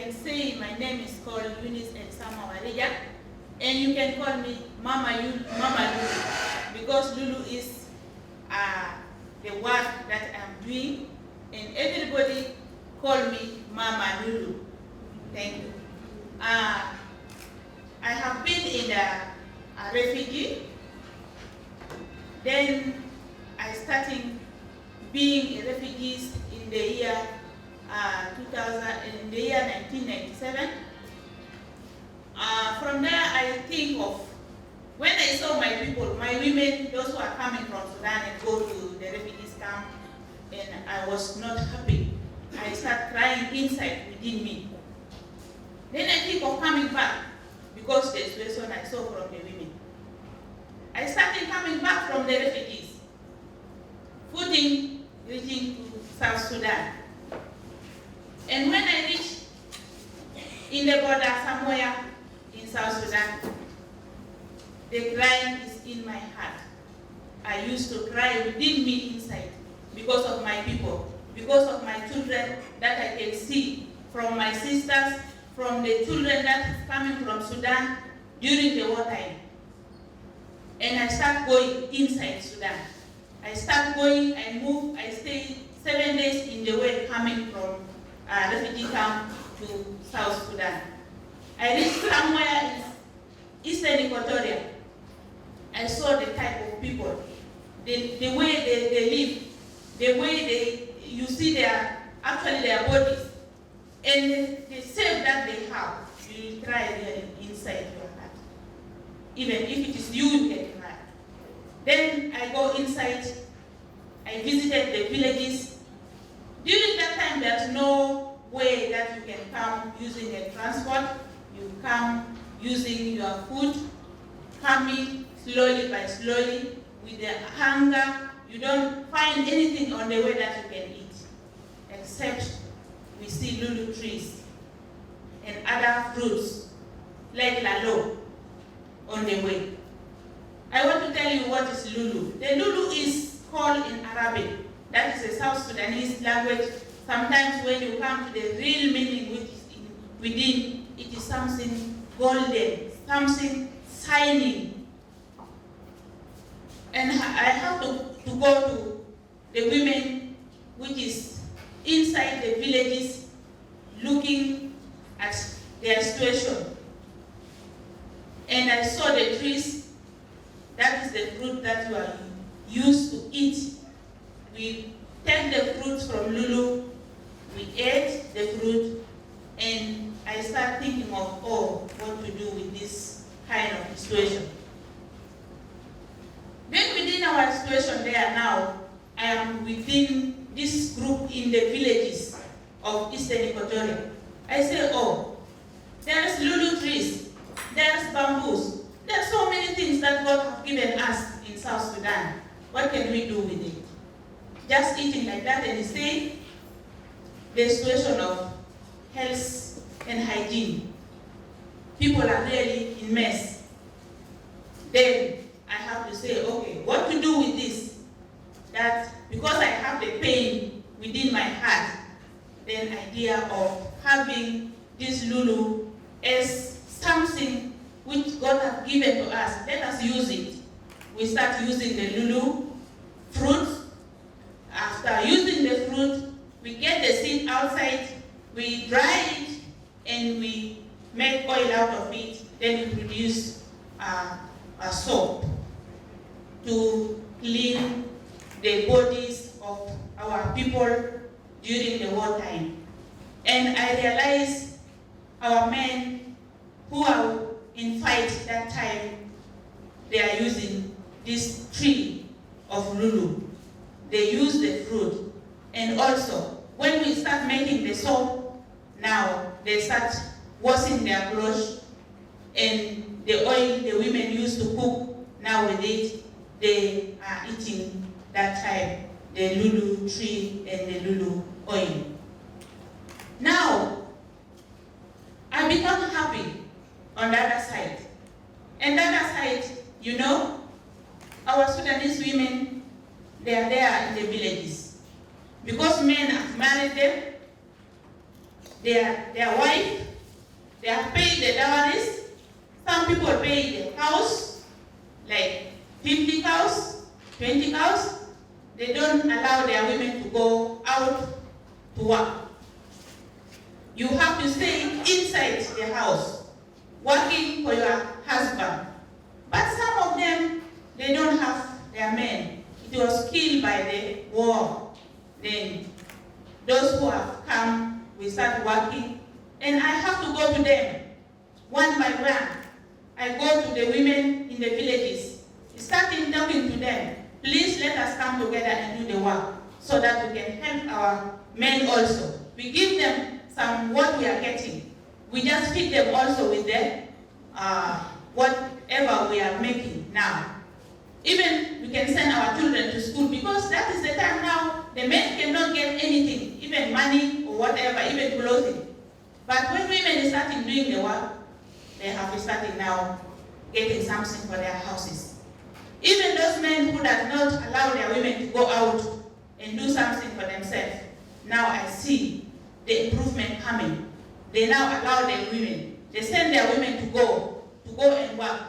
can say my name is called Eunis Elisama, and you can call me Mama Lulu, because Lulu is the work that I'm doing, and everybody call me Mama Lulu. Thank you. I have been in a refugee. Then I started being a refugee in the year 1997. From there, I think of when I saw my people, my women, those who are coming from Sudan and go to the refugees camp, and I was not happy. I started crying inside within me. Then I think of coming back because the situation I saw from the women. I started coming back from the refugees, reaching to South Sudan. And when I reached in the border somewhere in South Sudan, the crying is in my heart. I used to cry within me inside because of my people, because of my children that I can see, from my sisters, from the children that is coming from Sudan during the wartime. And I start going inside Sudan. I start going, I move, I stay 7 days in the way coming from refugee camp to South Sudan. I reached somewhere in Eastern Equatoria. I saw the type of people, the way they live, the way you see their bodies, and the shape that they have. You try really inside your heart. Even if it is you can cry. Then I go inside, I visited the villages. During that time, there's no way that you can come using a transport. You come using your food, coming slowly by slowly with the hunger. You don't find anything on the way that you can eat, except we see Lulu trees and other fruits like Lalo on the way. I want to tell you what is Lulu. The Lulu is called in Arabic. That is a South Sudanese language. Sometimes when you come to the real meaning which is within, it is something golden, something shining. And I have to go to the women which is inside the villages looking at their situation. And I saw the trees. That is the fruit that you are used to eat. We take the fruits from Lulu, we ate the fruit, and I start thinking of, what to do with this kind of situation. Then within our situation there now, I am within this group in the villages of Eastern Equatoria. I say, there's Lulu trees, there's bamboos, there's so many things that God has given us in South Sudan. What can we do with it? Just eating like that and say, the situation of health and hygiene. People are really in mess. Then I have to say, okay, what to do with this? That because I have the pain within my heart, then idea of having this Lulu as something which God has given to us, let us use it. We start using the Lulu fruit. After using the fruit, we get the seed outside, we dry it, and we make oil out of it. Then we produce a soap to clean the bodies of our people during the wartime. And I realized our men who are in fight that time, they are using this tree of Lulu. They use the fruit. And also, when we start making the soap, now they start washing their clothes, and the oil the women used to cook, now with it, they are eating that time, the Lulu tree and the Lulu oil. Now, I become happy on the other side. And the other side, our Sudanese women, they are there in the villages. Because men have married them, their wife. They have paid the dowries. Some people pay the cows, like 50 cows, 20 cows. They don't allow their women to go out to work. You have to stay inside the house, working for your husband. But some of them, they don't have their men. It was killed by the war. Then those who have come, we start working. And I have to go to them, one by one. I go to the women in the villages, starting talking to them. Please let us come together and do the work so that we can help our men also. We give them some what we are getting. We just feed them also with the whatever we are making now. Even we can send our children to school because that is the time now the men cannot get anything, even money or whatever, even clothing. But when women start doing the work, they have started now getting something for their houses. Even those men who does not allow their women to go out and do something for themselves, now I see the improvement coming. They now allow their women, they send their women to go and work.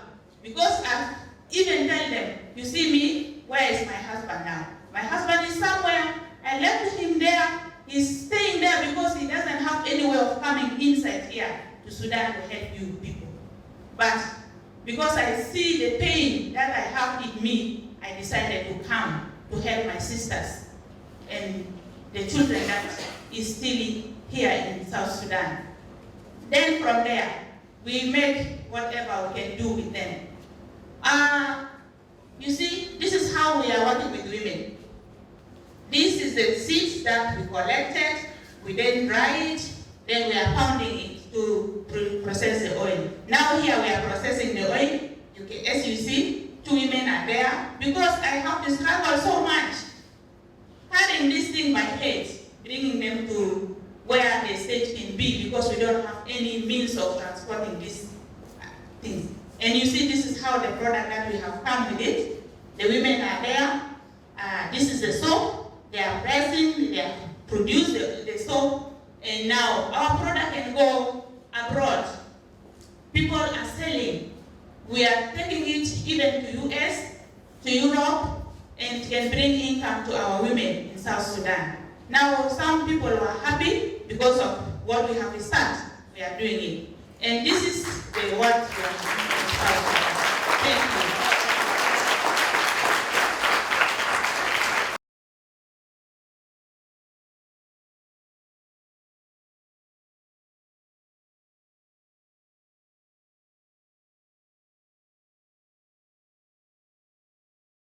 Because I even tell them, you see me, where is my husband now? My husband is somewhere, I left him there, he's staying there because he doesn't have any way of coming inside here to Sudan to help you people. But because I see the pain that I have in me, I decided to come to help my sisters and the children that is still here in South Sudan. Then from there, we make whatever we can do with them. You see, this is how we are working with women. This is the seeds that we collected, we then dry it, then we are pounding it to process the oil. Now here we are processing the oil. As you see, 2 women are there because I have to struggle so much carrying this thing by head, bringing them to where the stage can be because we don't have any means of transporting these things. And you see, this is how the product that we have come with it. The women are there. This is the soap. They are pressing, they have produced the soap, and now our product can go abroad. People are selling. We are taking it even to US, to Europe, and can bring income to our women in South Sudan. Now, some people are happy because of what we have started. We are doing it. And this is what we are doing in South Sudan. Thank you.